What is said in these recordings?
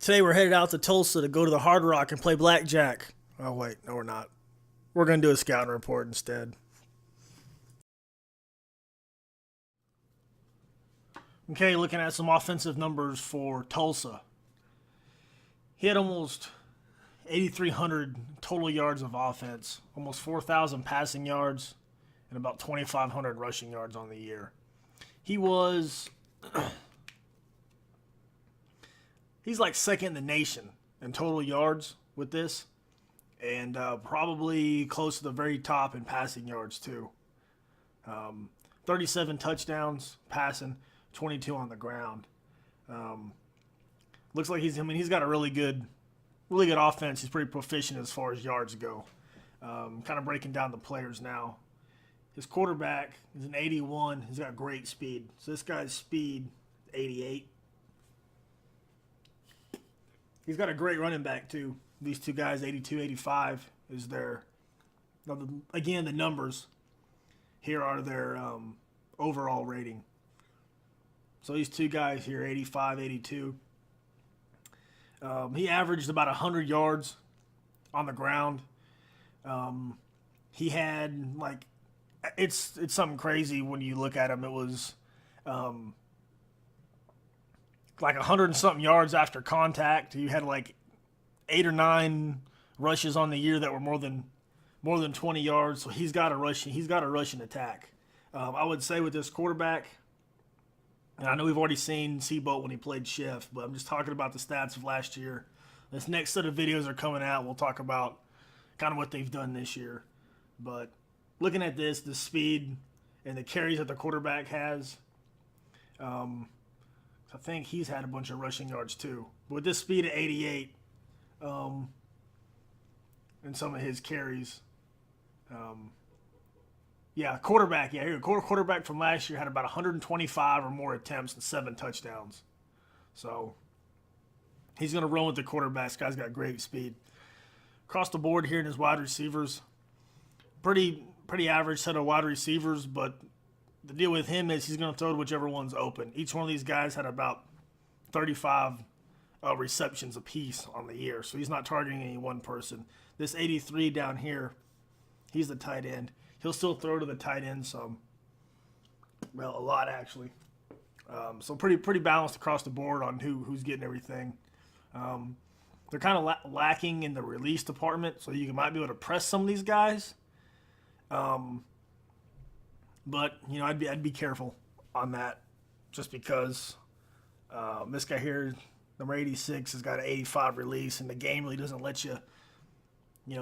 Today we're headed out to Tulsa to go to the Hard Rock and play blackjack. Oh wait, no we're not. We're going to do a scouting report instead. Okay, looking at some offensive numbers for Tulsa. He had almost 8,300 total yards of offense, almost 4,000 passing yards, and about 2,500 rushing yards on the year. He's like second in the nation in total yards with this, and probably close to the very top in passing yards too. 37 touchdowns passing, 22 on the ground. Looks like he's got a really good offense. He's pretty proficient as far as yards go. Kind of breaking down the players now. His quarterback is an 81. He's got great speed. So this guy's speed, 88. He's got a great running back too. These two guys, 82, 85 is their. Again, the numbers here are their overall rating. So these two guys here, 85, 82. He averaged about 100 yards on the ground. He had it's something crazy when you look at him. It was like 100 and something yards after contact. He had like 8 or 9 rushes on the year that were more than 20 yards. So he's got a rushing attack. I would say with this quarterback, and I know we've already seen Seabolt when he played Schiff, but I'm just talking about the stats of last year. This next set of videos are coming out. We'll talk about kind of what they've done this year. But looking at this, the speed and the carries that the quarterback has, I think he's had a bunch of rushing yards too. But with this speed at 88, and some of his carries, quarterback from last year had about 125 or more attempts and 7 touchdowns. So he's going to run with the quarterback. This guy's got great speed. Across the board here in his wide receivers, pretty average set of wide receivers, but the deal with him is he's going to throw to whichever one's open. Each one of these guys had about 35 receptions apiece on the year, so he's not targeting any one person. This 83 down here, he's the tight end. He'll still throw to the tight end some. Well, a lot actually. So pretty balanced across the board on who's getting everything. They're kind of lacking in the release department, so you might be able to press some of these guys. But I'd be careful on that, just because this guy here, number 86, has got an 85 release, and the game really doesn't let you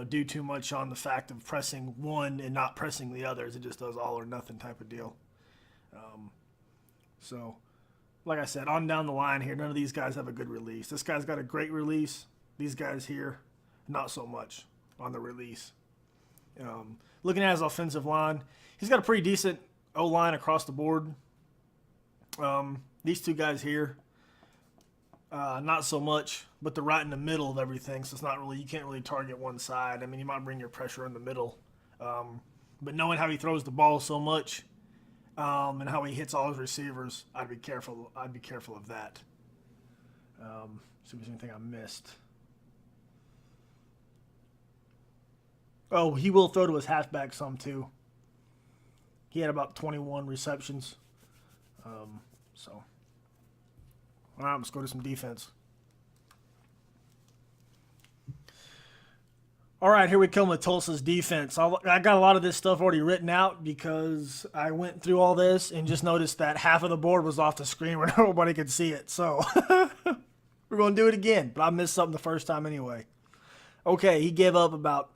do too much on the fact of pressing one and not pressing the others. It just does all or nothing type of deal. So, like I said, on down the line here, none of these guys have a good release. This guy's got a great release. These guys here, not so much on the release. Looking at his offensive line, he's got a pretty decent O-line across the board. These two guys here, not so much, but they're right in the middle of everything, so it's not really, you can't really target one side. I mean, you might bring your pressure in the middle. But knowing how he throws the ball so much, and how he hits all his receivers, I'd be careful of that. See if there's anything I missed. Oh, he will throw to his halfback some too. He had about 21 receptions. All right, let's go to some defense. All right, here we come with Tulsa's defense. I got a lot of this stuff already written out because I went through all this and just noticed that half of the board was off the screen where nobody could see it. So we're going to do it again, but I missed something the first time anyway. Okay, he gave up about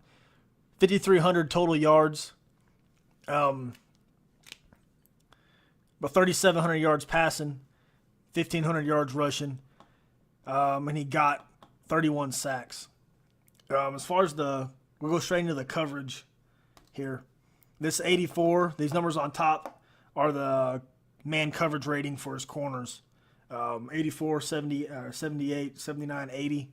5,300 total yards, about 3,700 yards passing, 1,500 yards rushing, and he got 31 sacks. As far as we'll go straight into the coverage here. This 84, these numbers on top are the man coverage rating for his corners. 84, 70, 78, 79, 80.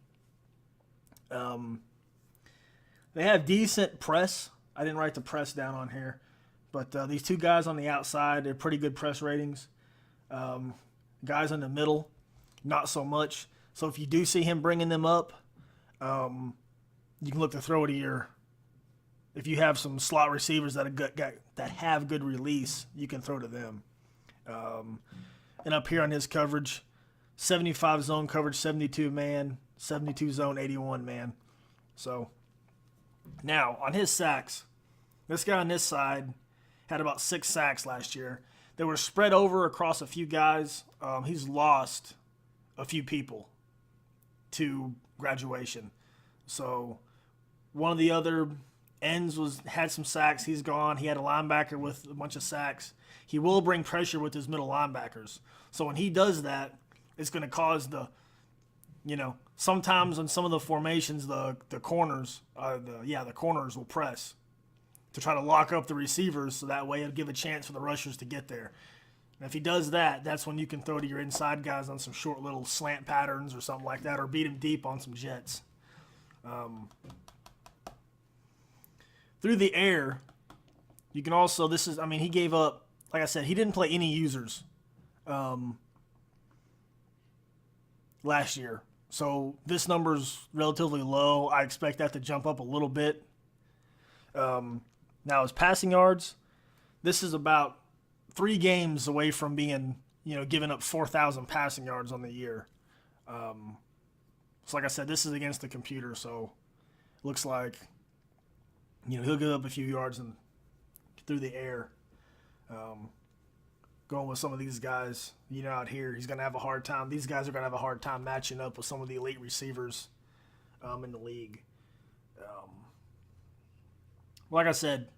They have decent press. I didn't write the press down on here. But these two guys on the outside, they're pretty good press ratings. Guys in the middle, not so much. So if you do see him bringing them up, you can look to throw it to your. If you have some slot receivers that have good release, you can throw to them. And up here on his coverage, 75 zone coverage, 72 man, 72 zone, 81 man. So now on his sacks, this guy on this side had about 6 sacks last year. They were spread over across a few guys. He's lost a few people to graduation. So one of the other ends had some sacks. He's gone. He had a linebacker with a bunch of sacks. He will bring pressure with his middle linebackers. So when he does that, it's going to cause sometimes on some of the formations, the corners will press to try to lock up the receivers, so that way it'll give a chance for the rushers to get there. And if he does that, that's when you can throw to your inside guys on some short little slant patterns or something like that, or beat him deep on some jets. Through the air, you can also, he gave up, like I said, he didn't play any users last year. So this number's relatively low. I expect that to jump up a little bit. Now his passing yards, this is about 3 games away from being, giving up 4,000 passing yards on the year. So like I said, this is against the computer, so it looks like, he'll give up a few yards and through the air. Going with some of these guys, out here, he's going to have a hard time. These guys are going to have a hard time matching up with some of the elite receivers in the league. Like I said,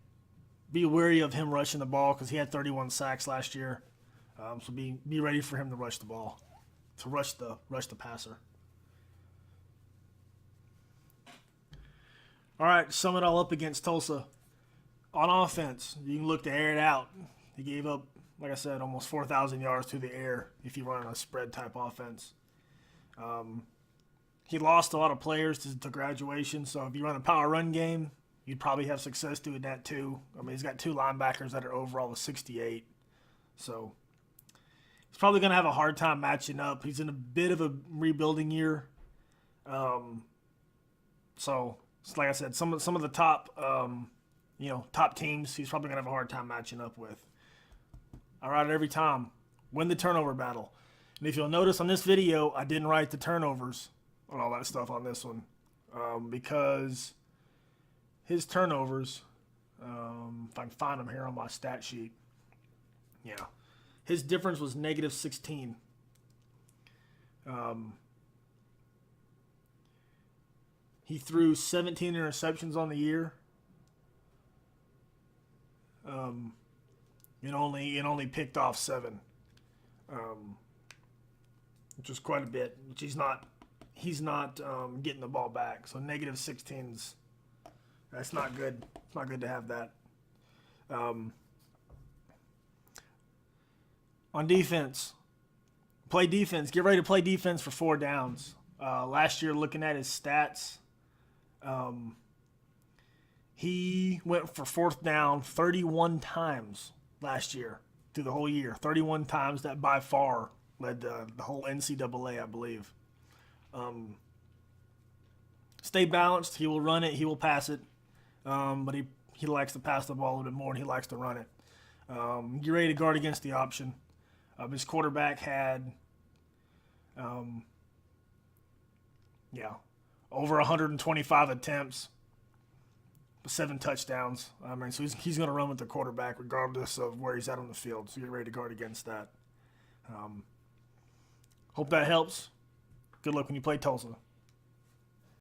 be wary of him rushing the ball because he had 31 sacks last year. So be ready for him to rush the ball, to rush the passer. All right, sum it all up against Tulsa. On offense, you can look to air it out. He gave up, like I said, almost 4,000 yards through the air if you run a spread-type offense. He lost a lot of players to graduation, so if you run a power run game, you'd probably have success doing that too. He's got 2 linebackers that are overall a 68. So he's probably going to have a hard time matching up. He's in a bit of a rebuilding year. So like I said, some of the top, top teams, he's probably going to have a hard time matching up with. All right, every time, win the turnover battle. And if you'll notice on this video, I didn't write the turnovers and all that stuff on this one because his turnovers, if I can find them here on my stat sheet, his difference was negative 16. He threw 17 interceptions on the year. And only picked off 7, which is quite a bit. Which he's not getting the ball back. So negative 16's, that's not good. It's not good to have that. On defense, play defense. Get ready to play defense for 4 downs. Last year, looking at his stats, he went for 4th down 31 times last year through the whole year. 31 times. That by far led the whole NCAA, I believe. Stay balanced. He will run it. He will pass it. But he likes to pass the ball a little bit more, and he likes to run it. Get ready to guard against the option. His quarterback had over 125 attempts, 7 touchdowns. So he's going to run with the quarterback regardless of where he's at on the field. So get ready to guard against that. Hope that helps. Good luck when you play Tulsa.